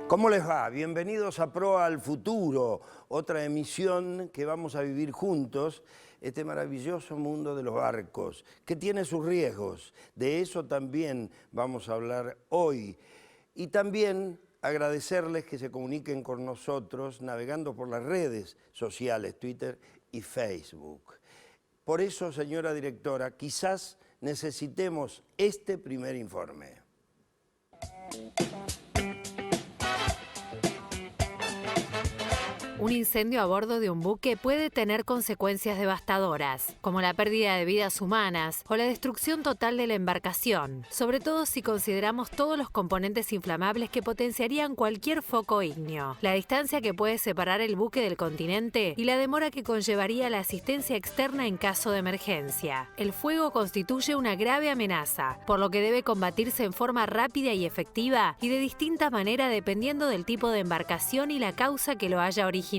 ¿Cómo les va? Bienvenidos a Proa al Futuro, otra emisión que vamos a vivir juntos, este maravilloso mundo de los barcos, que tiene sus riesgos. De eso también vamos a hablar hoy. Y también agradecerles que se comuniquen con nosotros navegando por las redes sociales, Twitter y Facebook. Por eso, señora directora, quizás necesitemos este primer informe. Un incendio a bordo de un buque puede tener consecuencias devastadoras, como la pérdida de vidas humanas o la destrucción total de la embarcación, sobre todo si consideramos todos los componentes inflamables que potenciarían cualquier foco ígneo, la distancia que puede separar el buque del continente y la demora que conllevaría la asistencia externa en caso de emergencia. El fuego constituye una grave amenaza, por lo que debe combatirse en forma rápida y efectiva y de distinta manera dependiendo del tipo de embarcación y la causa que lo haya originado.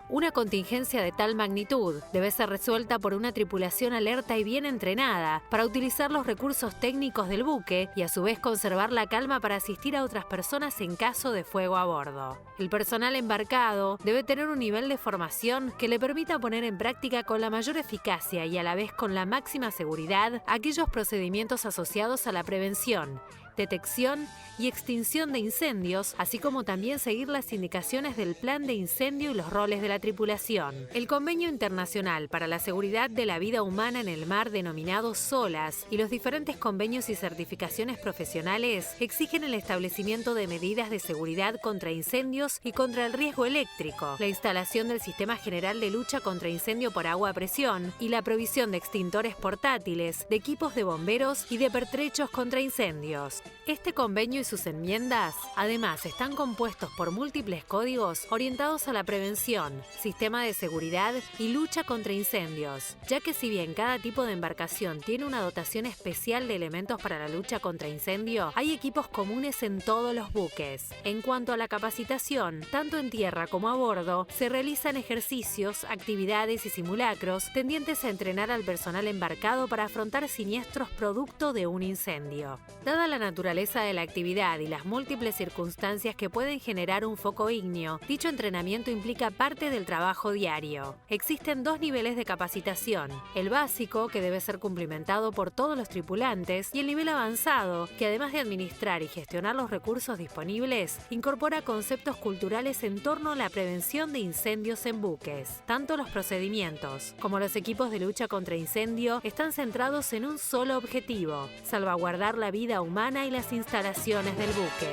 Una contingencia de tal magnitud debe ser resuelta por una tripulación alerta y bien entrenada para utilizar los recursos técnicos del buque y a su vez conservar la calma para asistir a otras personas en caso de fuego a bordo. El personal embarcado debe tener un nivel de formación que le permita poner en práctica con la mayor eficacia y a la vez con la máxima seguridad aquellos procedimientos asociados a la prevención, detección y extinción de incendios, así como también seguir las indicaciones del plan de incendio y los roles de la tripulación. El Convenio Internacional para la Seguridad de la Vida Humana en el Mar, denominado SOLAS, y los diferentes convenios y certificaciones profesionales exigen el establecimiento de medidas de seguridad contra incendios y contra el riesgo eléctrico, la instalación del Sistema General de Lucha contra Incendio por Agua a Presión y la provisión de extintores portátiles, de equipos de bomberos y de pertrechos contra incendios. Este convenio y sus enmiendas, además, están compuestos por múltiples códigos orientados a la prevención, sistema de seguridad y lucha contra incendios, ya que si bien cada tipo de embarcación tiene una dotación especial de elementos para la lucha contra incendio, hay equipos comunes en todos los buques. En cuanto a la capacitación, tanto en tierra como a bordo, se realizan ejercicios, actividades y simulacros tendientes a entrenar al personal embarcado para afrontar siniestros producto de un incendio. Dada la naturaleza de la actividad y las múltiples circunstancias que pueden generar un foco ígneo, dicho entrenamiento implica parte del trabajo diario. Existen dos niveles de capacitación: el básico, que debe ser cumplimentado por todos los tripulantes, y el nivel avanzado, que además de administrar y gestionar los recursos disponibles, incorpora conceptos culturales en torno a la prevención de incendios en buques. Tanto los procedimientos como los equipos de lucha contra incendio están centrados en un solo objetivo: salvaguardar la vida humana y las instalaciones del buque.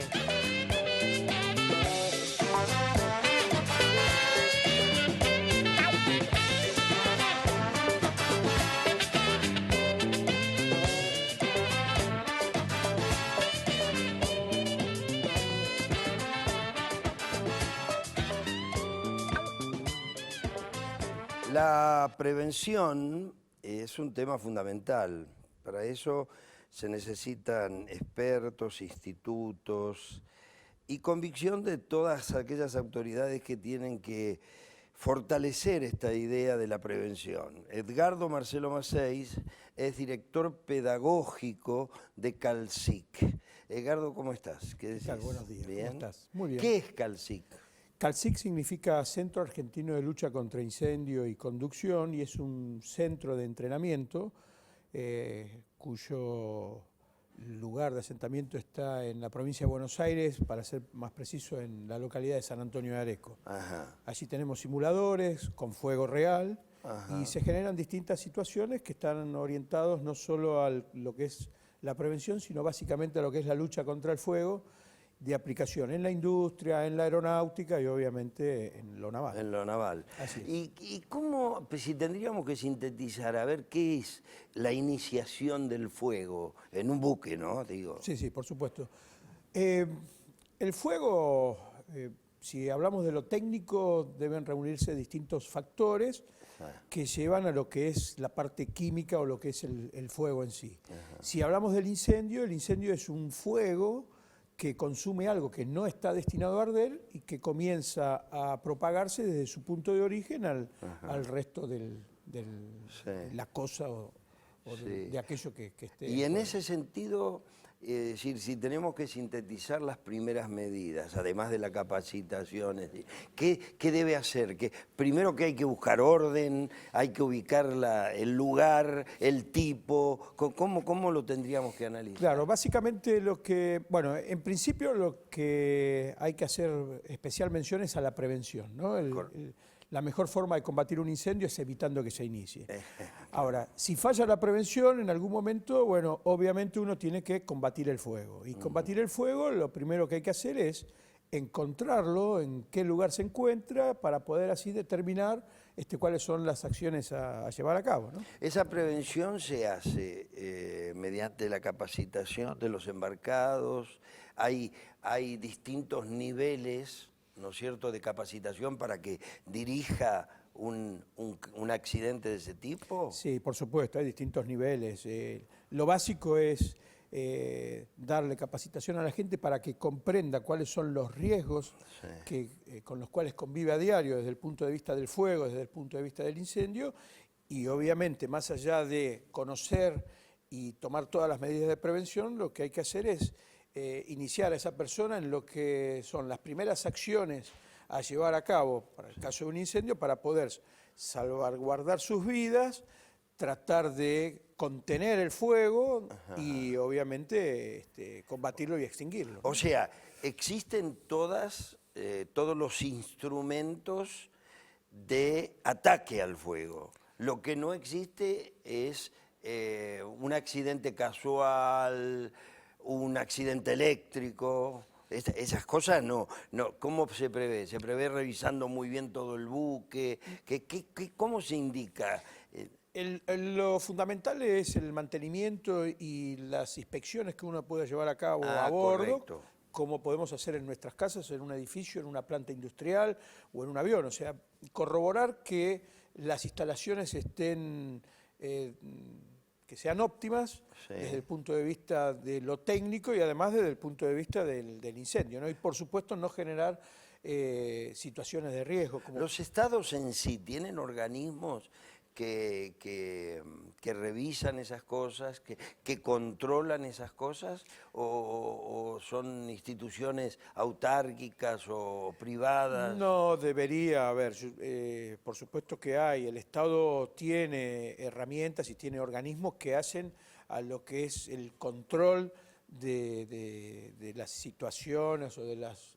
La prevención es un tema fundamental. Para eso se necesitan expertos, institutos y convicción de todas aquellas autoridades que tienen que fortalecer esta idea de la prevención. Edgardo Marcelo Maceis es director pedagógico de CALCIC. Edgardo, ¿cómo estás? ¿Qué tal? Buenos días. ¿Bien? ¿Cómo estás? Muy bien. ¿Qué es CALCIC? CALCIC significa Centro Argentino de Lucha contra Incendio y Conducción, y es un centro de entrenamiento cuyo lugar de asentamiento está en la provincia de Buenos Aires, para ser más preciso, en la localidad de San Antonio de Areco. Ajá. Allí tenemos simuladores con fuego real. Ajá. Y se generan distintas situaciones que están orientados no solo a lo que es la prevención, sino básicamente a lo que es la lucha contra el fuego, de aplicación en la industria, en la aeronáutica y obviamente en lo naval. En lo naval. Así es. ¿Y cómo, pues, si tendríamos que sintetizar, a ver qué es la iniciación del fuego en un buque, ¿no? Digo. Sí, por supuesto. El fuego, si hablamos de lo técnico, deben reunirse distintos factores que llevan a lo que es la parte química o lo que es el fuego en sí. Si hablamos del incendio, el incendio es un fuego que consume algo que no está destinado a arder y que comienza a propagarse desde su punto de origen al resto de la cosa o de aquello que esté. Y en ese sentido, es decir, si tenemos que sintetizar las primeras medidas, además de la capacitación, ¿qué debe hacer? Primero que hay que buscar orden, hay que ubicar el lugar, el tipo, ¿cómo lo tendríamos que analizar? Claro, básicamente bueno, en principio lo que hay que hacer especial mención es a la prevención, ¿no? La mejor forma de combatir un incendio es evitando que se inicie. Ahora, si falla la prevención, en algún momento, bueno, obviamente uno tiene que combatir el fuego. Y combatir el fuego, lo primero que hay que hacer es encontrarlo, en qué lugar se encuentra, para poder así determinar cuáles son las acciones a llevar a cabo, ¿no? Esa prevención se hace mediante la capacitación de los embarcados, hay distintos niveles, ¿no es cierto?, de capacitación para que dirija un accidente de ese tipo. Sí, por supuesto, hay distintos niveles. Lo básico es darle capacitación a la gente para que comprenda cuáles son los riesgos con los cuales convive a diario desde el punto de vista del fuego, desde el punto de vista del incendio, y obviamente más allá de conocer y tomar todas las medidas de prevención, lo que hay que hacer es iniciar a esa persona en lo que son las primeras acciones a llevar a cabo para el caso de un incendio, para poder salvaguardar sus vidas, tratar de contener el fuego y obviamente combatirlo y extinguirlo, ¿no? O sea, existen todos los instrumentos de ataque al fuego. Lo que no existe es un accidente casual, un accidente eléctrico. Esas cosas no. ¿Cómo se prevé? ¿Se prevé revisando muy bien todo el buque? ¿Cómo se indica? Lo fundamental es el mantenimiento y las inspecciones que uno puede llevar a cabo a bordo, correcto, como podemos hacer en nuestras casas, en un edificio, en una planta industrial o en un avión. O sea, corroborar que las instalaciones estén que sean óptimas desde el punto de vista de lo técnico y además desde el punto de vista del incendio, ¿no? Y por supuesto no generar situaciones de riesgo. ¿Los estados en sí tienen organismos que revisan esas cosas, que controlan esas cosas, o son instituciones autárquicas o privadas? No debería haber, por supuesto que hay. El Estado tiene herramientas y tiene organismos que hacen a lo que es el control de las situaciones o de las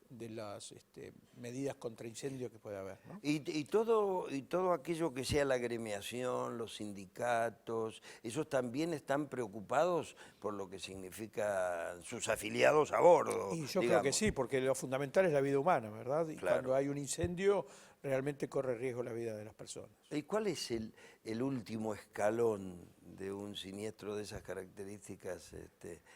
medidas contra incendio que puede haber, ¿no? Y todo aquello que sea la agremiación, los sindicatos, ¿esos también están preocupados por lo que significan sus afiliados a bordo? Y yo creo que sí, porque lo fundamental es la vida humana, ¿verdad? Y claro, cuando hay un incendio, realmente corre riesgo la vida de las personas. ¿Y cuál es el último escalón de un siniestro de esas características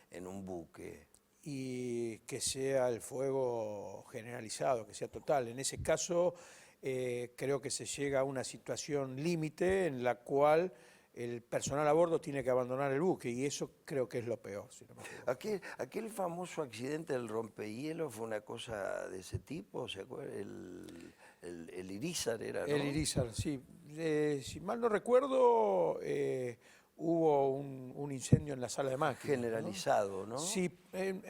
en un buque? Y que sea el fuego generalizado, que sea total. En ese caso, creo que se llega a una situación límite en la cual el personal a bordo tiene que abandonar el buque, y eso creo que es lo peor. Si no me equivoco. Aquel famoso accidente del rompehielo fue una cosa de ese tipo, ¿se acuerda? El Irizar era, ¿no? El Irizar, sí. Si mal no recuerdo, hubo un incendio en la sala de máquinas. Generalizado, ¿no? Sí,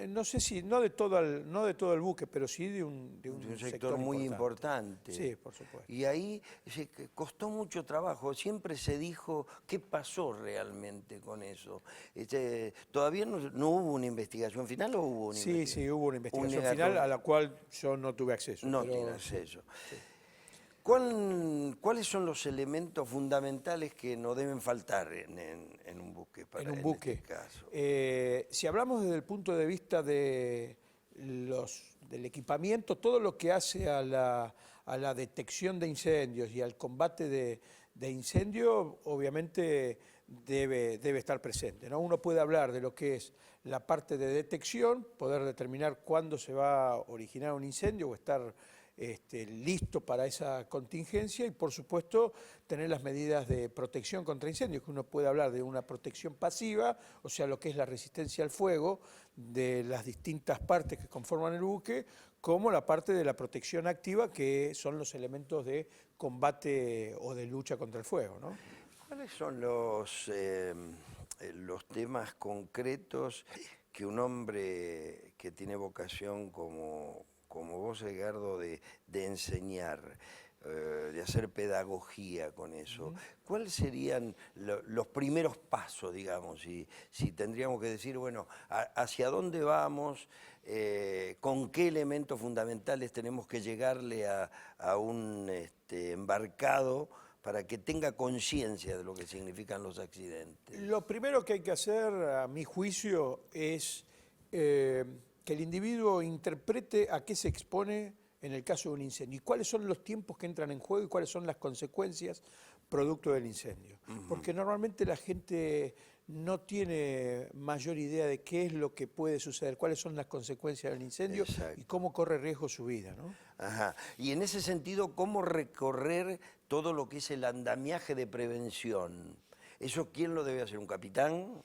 no sé si, no de todo el buque, pero sí de un sector muy importante. Sí, por supuesto. Y ahí costó mucho trabajo, siempre se dijo qué pasó realmente con eso. ¿Todavía no hubo una investigación final o hubo una investigación? Sí, hubo una investigación final a la cual yo no tuve acceso. No tiene acceso. Sí. ¿Cuáles son los elementos fundamentales que no deben faltar en un buque? Este caso? Si hablamos desde el punto de vista del equipamiento, todo lo que hace a la detección de incendios y al combate de incendio, obviamente debe estar presente, ¿no? Uno puede hablar de lo que es la parte de detección, poder determinar cuándo se va a originar un incendio o estar listo para esa contingencia y, por supuesto, tener las medidas de protección contra incendios, que uno puede hablar de una protección pasiva, o sea, lo que es la resistencia al fuego de las distintas partes que conforman el buque, como la parte de la protección activa, que son los elementos de combate o de lucha contra el fuego, ¿no? ¿Cuáles son los temas concretos que un hombre que tiene vocación como vos, Edgardo, de enseñar, de hacer pedagogía con eso, cuáles serían los primeros pasos, digamos, si tendríamos que decir, bueno, hacia dónde vamos, con qué elementos fundamentales tenemos que llegarle a un embarcado para que tenga conciencia de lo que significan los accidentes? Lo primero que hay que hacer, a mi juicio, es que el individuo interprete a qué se expone en el caso de un incendio y cuáles son los tiempos que entran en juego y cuáles son las consecuencias producto del incendio. Porque normalmente la gente no tiene mayor idea de qué es lo que puede suceder, cuáles son las consecuencias del incendio. Exacto. Y cómo corre riesgo su vida, ¿no? Ajá. Y en ese sentido, ¿cómo recorrer todo lo que es el andamiaje de prevención? ¿Eso quién lo debe hacer? ¿Un capitán?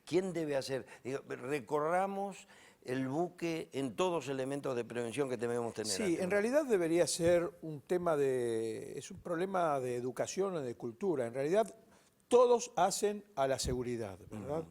¿Quién debe hacer? Recorramos el buque en todos los elementos de prevención que debemos tener. Sí, en realidad debería ser un tema es un problema de educación o de cultura. En realidad todos hacen a la seguridad, ¿verdad?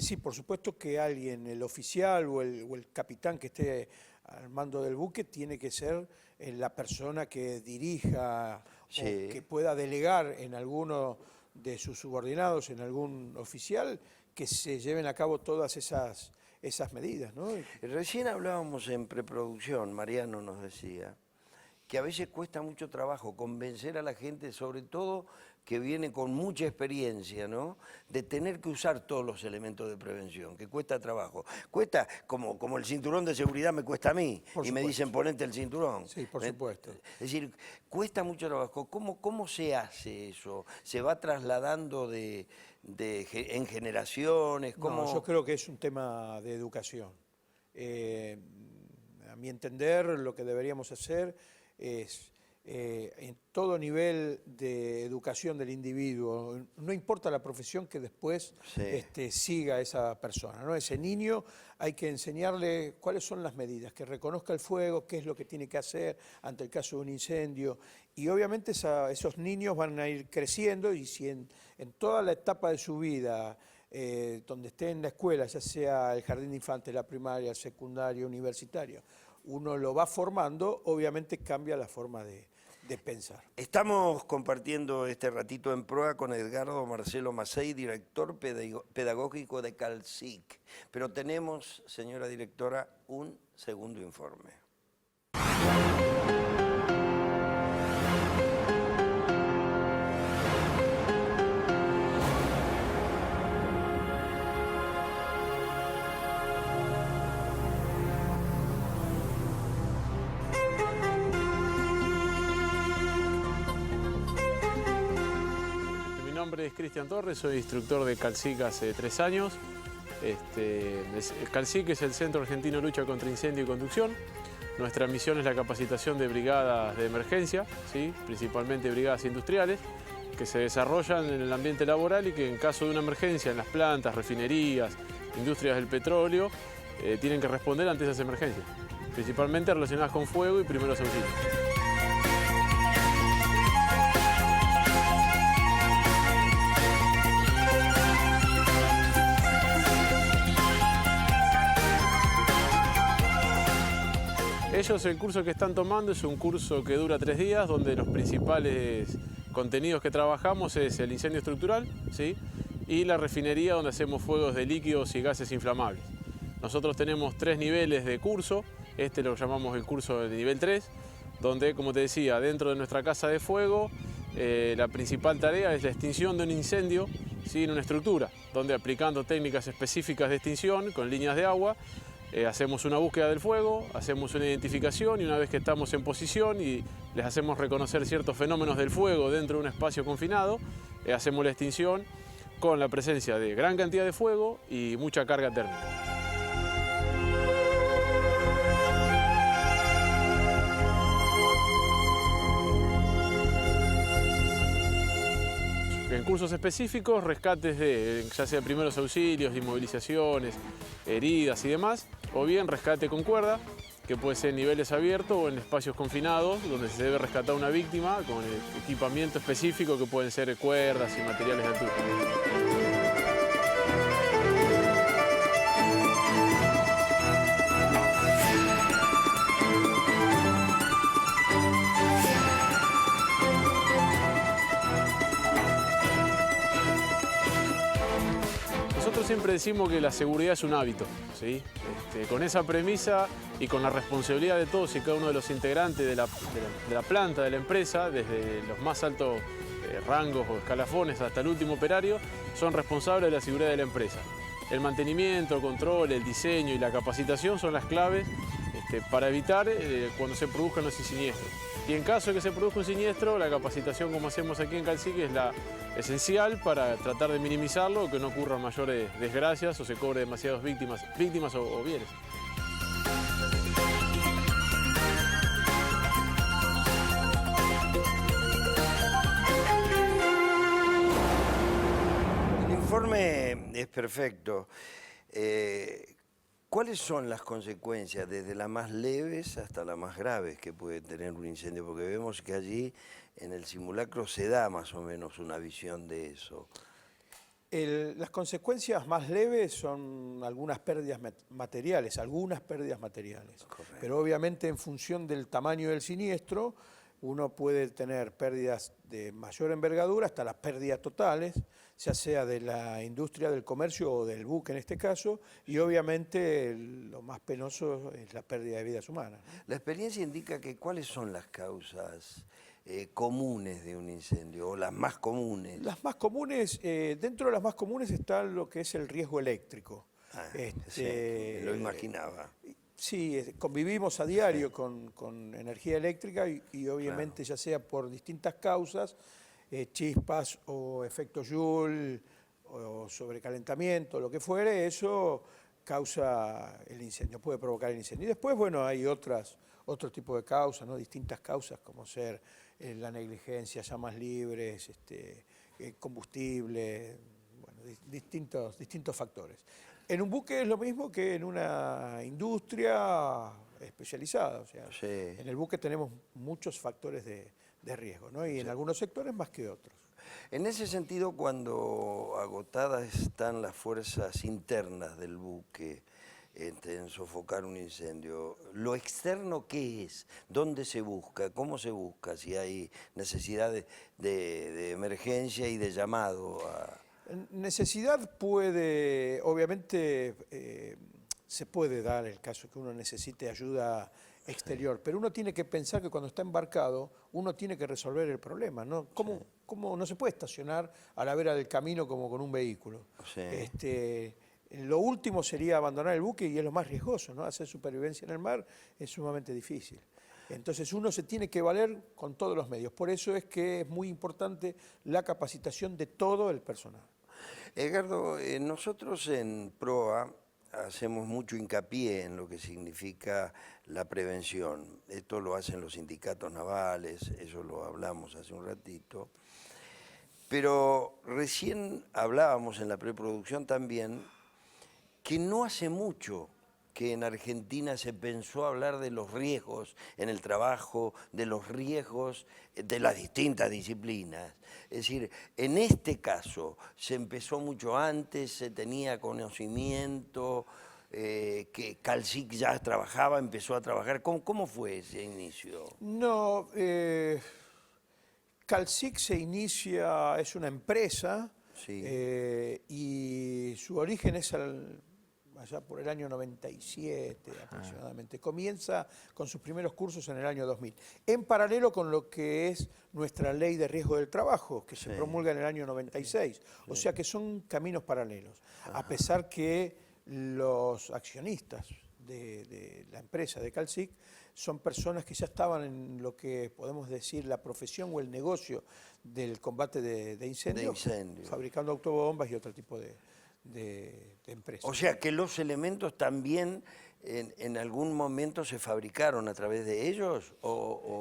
Sí, por supuesto que alguien, el oficial o el capitán que esté al mando del buque, tiene que ser la persona que dirija o que pueda delegar en alguno de sus subordinados, en algún oficial, que se lleven a cabo todas esas medidas, ¿no? Recién hablábamos en preproducción, Mariano nos decía, que a veces cuesta mucho trabajo convencer a la gente, sobre todo que viene con mucha experiencia, ¿no?, de tener que usar todos los elementos de prevención, que cuesta trabajo. Cuesta, como el cinturón de seguridad me cuesta a mí, y me dicen ponete el cinturón. Sí, por supuesto. Es decir, cuesta mucho trabajo. ¿Cómo se hace eso? ¿Se va trasladando en generaciones? No, yo creo que es un tema de educación. A mi entender, lo que deberíamos hacer es, en todo nivel de educación del individuo, no importa la profesión, que después siga a esa persona, ¿no? Ese niño hay que enseñarle cuáles son las medidas, que reconozca el fuego, qué es lo que tiene que hacer ante el caso de un incendio. Y obviamente esos niños van a ir creciendo, y si en toda la etapa de su vida, donde esté en la escuela, ya sea el jardín de infantes, la primaria, el secundario, universitario, uno lo va formando, obviamente cambia la forma de pensar. Estamos compartiendo este ratito en proa con Edgardo Marcelo Macei, director pedagógico de Calsic. Pero tenemos, señora directora, un segundo informe. Mi nombre es Cristian Torres, soy instructor de Calsic hace 3 años. Calsic es el Centro Argentino de Lucha contra Incendio y Conducción. Nuestra misión es la capacitación de brigadas de emergencia, ¿sí?, principalmente brigadas industriales, que se desarrollan en el ambiente laboral y que en caso de una emergencia en las plantas, refinerías, industrias del petróleo, tienen que responder ante esas emergencias, principalmente relacionadas con fuego y primeros auxilios. Ellos, el curso que están tomando es un curso que dura 3 días, donde los principales contenidos que trabajamos es el incendio estructural, ¿sí?, y la refinería, donde hacemos fuegos de líquidos y gases inflamables. Nosotros tenemos 3 niveles de curso. Este lo llamamos el curso de nivel 3, donde, como te decía, dentro de nuestra casa de fuego, la principal tarea es la extinción de un incendio, ¿sí?, en una estructura, donde aplicando técnicas específicas de extinción con líneas de agua, hacemos una búsqueda del fuego, hacemos una identificación, y una vez que estamos en posición y les hacemos reconocer ciertos fenómenos del fuego dentro de un espacio confinado, hacemos la extinción con la presencia de gran cantidad de fuego y mucha carga térmica. En cursos específicos, rescates de ya sea primeros auxilios, inmovilizaciones, heridas y demás, o bien rescate con cuerda, que puede ser en niveles abiertos o en espacios confinados, donde se debe rescatar una víctima con equipamiento específico que pueden ser cuerdas y materiales de altura. Nosotros siempre decimos que la seguridad es un hábito, ¿sí? Con esa premisa y con la responsabilidad de todos y cada uno de los integrantes de la planta, de la empresa, desde los más altos rangos o escalafones hasta el último operario, son responsables de la seguridad de la empresa. El mantenimiento, el control, el diseño y la capacitación son las claves para evitar cuando se produzcan los siniestros. Y en caso de que se produzca un siniestro, la capacitación como hacemos aquí en Calcique es la esencial para tratar de minimizarlo o que no ocurran mayores desgracias o se cobre demasiadas víctimas o bienes. El informe es perfecto. ¿Cuáles son las consecuencias, desde las más leves hasta las más graves, que puede tener un incendio? Porque vemos que allí en el simulacro se da más o menos una visión de eso. Las consecuencias más leves son algunas pérdidas materiales, Correcto. Pero obviamente en función del tamaño del siniestro, uno puede tener pérdidas de mayor envergadura hasta las pérdidas totales, ya sea de la industria del comercio o del buque en este caso, y obviamente lo más penoso es la pérdida de vidas humanas. La experiencia indica que cuáles son las causas comunes de un incendio, o las más comunes. Las más comunes, dentro de las más comunes está lo que es el riesgo eléctrico. Sí, lo imaginaba. Sí, convivimos a diario con energía eléctrica y obviamente Claro. ya sea por distintas causas, chispas o efecto Joule o sobrecalentamiento, lo que fuere, eso causa el incendio, puede provocar el incendio. Y después, bueno, hay otro tipo de causas, ¿no? Distintas causas como ser la negligencia, llamas libres, combustible, bueno, distintos factores. En un buque es lo mismo que en una industria especializada, o sea, Sí. en el buque tenemos muchos factores de riesgo, ¿no? Y en algunos sectores más que otros. En ese sentido, cuando agotadas están las fuerzas internas del buque en sofocar un incendio, ¿lo externo qué es? ¿Dónde se busca? ¿Cómo se busca? Si hay necesidad de emergencia y de llamado a... Necesidad puede, obviamente, se puede dar el caso que uno necesite ayuda exterior, pero uno tiene que pensar que cuando está embarcado, uno tiene que resolver el problema, ¿no? ¿Cómo no se puede estacionar a la vera del camino como con un vehículo? Sí. Lo último sería abandonar el buque y es lo más riesgoso, ¿no? Hacer supervivencia en el mar es sumamente difícil. Entonces uno se tiene que valer con todos los medios. Por eso es que es muy importante la capacitación de todo el personal. Edgardo, nosotros en PROA hacemos mucho hincapié en lo que significa la prevención. Esto lo hacen los sindicatos navales, eso lo hablamos hace un ratito. Pero recién hablábamos en la preproducción también que no hace mucho que en Argentina se pensó hablar de los riesgos en el trabajo, de los riesgos de las distintas disciplinas. Es decir, en este caso se empezó mucho antes, se tenía conocimiento, que Calcique ya trabajaba, empezó a trabajar. ¿Cómo fue ese inicio? No, Calcique se inicia, es una empresa, Sí. Y su origen es allá por el año 97 aproximadamente. Comienza con sus primeros cursos en el año 2000, en paralelo con lo que es nuestra ley de riesgo del trabajo, que se promulga en el año 96. O sea que son caminos paralelos, a pesar que los accionistas de la empresa de Calcic son personas que ya estaban en lo que podemos decir la profesión o el negocio del combate de incendios, fabricando autobombas y otro tipo de empresas. O sea que los elementos también en algún momento se fabricaron a través de ellos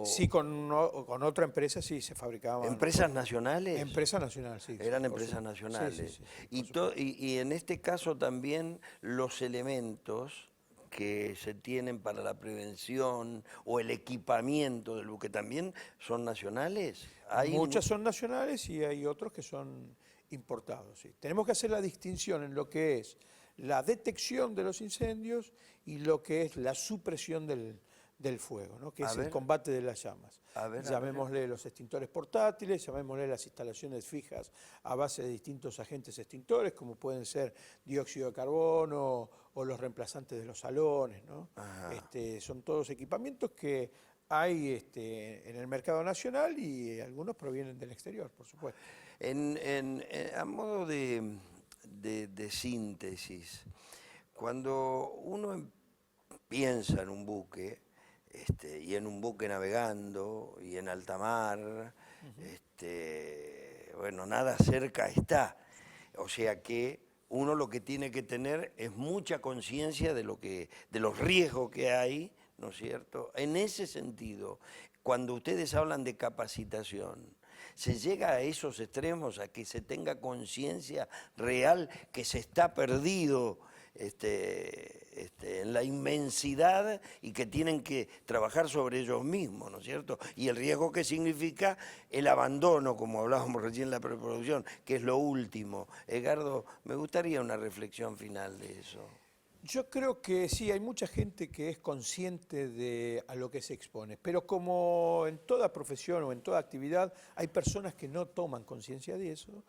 Sí, con otra empresa sí se fabricaban. ¿Empresas nacionales? Empresa nacional, sí. Eran empresas nacionales. Sí, Y en este caso también los elementos que se tienen para la prevención o el equipamiento del buque también son nacionales. Muchas son nacionales y hay otros que son importados. Sí. Tenemos que hacer la distinción en lo que es la detección de los incendios y lo que es la supresión del fuego, ¿no? Que es el combate de las llamas. Llamémosle los extintores portátiles, llamémosle las instalaciones fijas a base de distintos agentes extintores, como pueden ser dióxido de carbono o los reemplazantes de los salones, ¿no? Son todos equipamientos que hay en el mercado nacional y algunos provienen del exterior, por supuesto. A modo de síntesis, cuando uno piensa en un buque, y en un buque navegando, y en alta mar, bueno, nada cerca está. O sea que uno lo que tiene que tener es mucha conciencia de los riesgos que hay, ¿no es cierto? En ese sentido, cuando ustedes hablan de capacitación, ¿se llega a esos extremos, a que se tenga conciencia real que se está perdido en la inmensidad y que tienen que trabajar sobre ellos mismos, ¿no es cierto? Y el riesgo que significa el abandono, como hablábamos recién en la preproducción, que es lo último. Edgardo, me gustaría una reflexión final de eso. Yo creo que sí, hay mucha gente que es consciente a lo que se expone, pero como en toda profesión o en toda actividad, hay personas que no toman conciencia de eso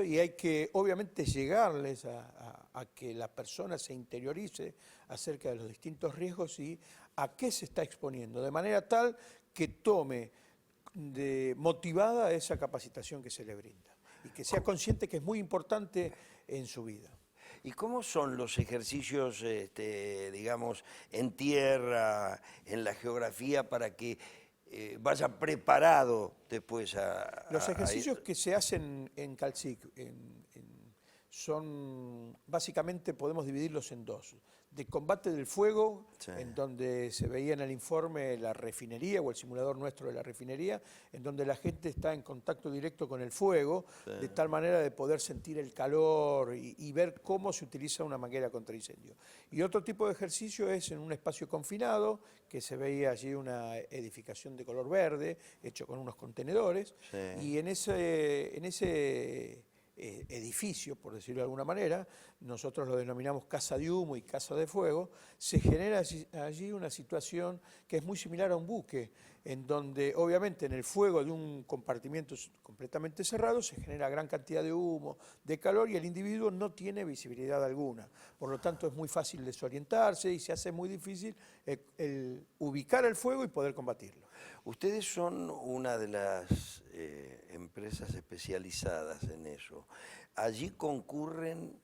y hay que obviamente llegarles a que la persona se interiorice acerca de los distintos riesgos y a qué se está exponiendo, de manera tal que tome motivada esa capacitación que se le brinda y que sea consciente que es muy importante en su vida. ¿Y cómo son los ejercicios, digamos, en tierra, en la geografía, para que vaya preparado después Los ejercicios que se hacen en Calcic son, básicamente podemos dividirlos en dos. De combate del fuego, en donde se veía en el informe la refinería o el simulador nuestro de la refinería, en donde la gente está en contacto directo con el fuego, de tal manera de poder sentir el calor y ver cómo se utiliza una manguera contra incendio. Y otro tipo de ejercicio es en un espacio confinado, que se veía allí una edificación de color verde, hecho con unos contenedores, y en ese edificio, por decirlo de alguna manera, nosotros lo denominamos casa de humo y casa de fuego, se genera allí una situación que es muy similar a un buque, en donde obviamente en el fuego de un compartimiento completamente cerrado se genera gran cantidad de humo, de calor y el individuo no tiene visibilidad alguna. Por lo tanto es muy fácil desorientarse y se hace muy difícil el ubicar el fuego y poder combatirlo. Ustedes son una de las empresas especializadas en eso. Allí concurren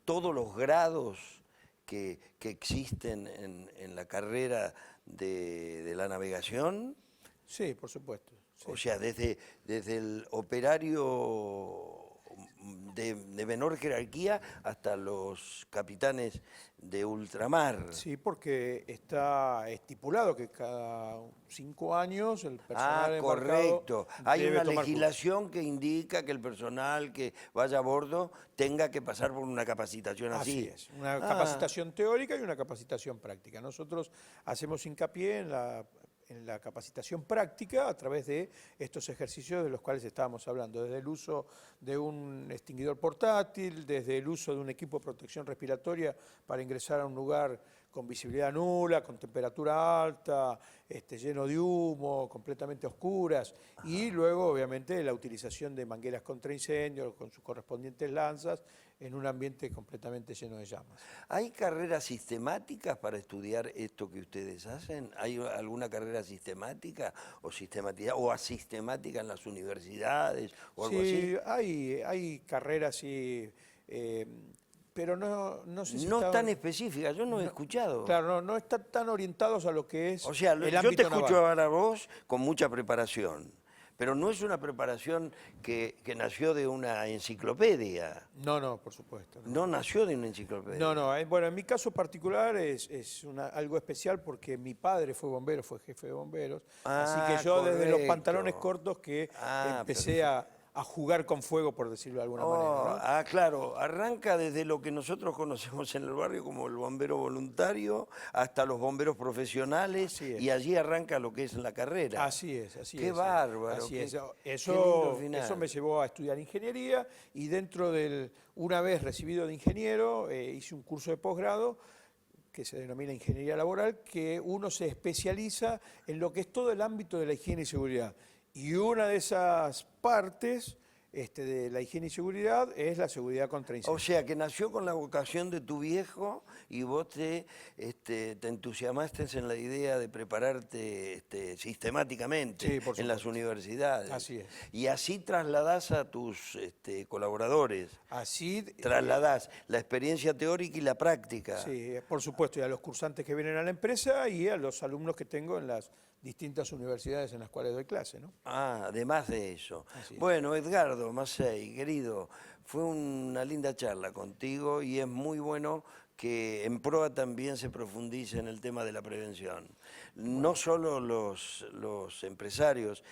todos los grados que existen en la carrera de la navegación. Sí, por supuesto. Sí. O sea, desde el operario de menor jerarquía hasta los capitanes de ultramar. Sí, porque está estipulado que cada 5 años el personal correcto. Hay una legislación que indica que el personal que vaya a bordo tenga que pasar por una capacitación así. Así es, una capacitación teórica y una capacitación práctica. Nosotros hacemos hincapié en la capacitación práctica a través de estos ejercicios de los cuales estábamos hablando, desde el uso de un extinguidor portátil, desde el uso de un equipo de protección respiratoria para ingresar a un lugar con visibilidad nula, con temperatura alta, lleno de humo, completamente oscuras, y luego obviamente la utilización de mangueras contra incendios con sus correspondientes lanzas en un ambiente completamente lleno de llamas. ¿Hay carreras sistemáticas para estudiar esto que ustedes hacen? ¿Hay alguna carrera sistemática o asistemática en las universidades o algo así? Sí, hay carreras, sí, pero no sé si No está- tan específica, yo no he escuchado. Claro, no están tan orientados a lo que es O sea, el yo ámbito te escucho naval. ahora a vos con mucha preparación, pero no es una preparación que nació de una enciclopedia. No, por supuesto. No nació de una enciclopedia. No, bueno, en mi caso particular es algo especial porque mi padre fue bombero, fue jefe de bomberos, así que yo desde los correcto. pantalones cortos que empecé a jugar con fuego, por decirlo de alguna manera, ¿no? Claro, arranca desde lo que nosotros conocemos en el barrio como el bombero voluntario hasta los bomberos profesionales Así es. y allí arranca lo que es la carrera. Así es. Qué bárbaro. Así qué- es. qué lindo final. Eso me llevó a estudiar ingeniería y una vez recibido de ingeniero, hice un curso de posgrado que se denomina ingeniería laboral, que uno se especializa en lo que es todo el ámbito de la higiene y seguridad. Y una de esas partes de la higiene y seguridad es la seguridad contra O incendios. sea, que nació con la vocación de tu viejo y vos te entusiasmaste en la idea de prepararte sistemáticamente Sí, por en las supuesto. universidades. Así es. Y así trasladás a tus colaboradores, Así, trasladás la experiencia teórica y la práctica. sí, por supuesto, y a los cursantes que vienen a la empresa y a los alumnos que tengo en las distintas universidades en las cuales doy clase, ¿no? Además de eso. Así es. Bueno, Edgardo Macei, querido, fue una linda charla contigo y es muy bueno que en PROA también se profundice en el tema de la prevención. No solo los empresarios,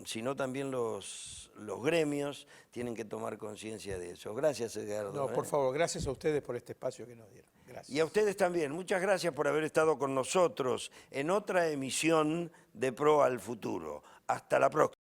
sino también los gremios tienen que tomar conciencia de eso. Gracias, Edgardo. No, por favor, gracias a ustedes por este espacio que nos dieron. Gracias. Y a ustedes también, muchas gracias por haber estado con nosotros en otra emisión de PROA al Futuro. Hasta la próxima.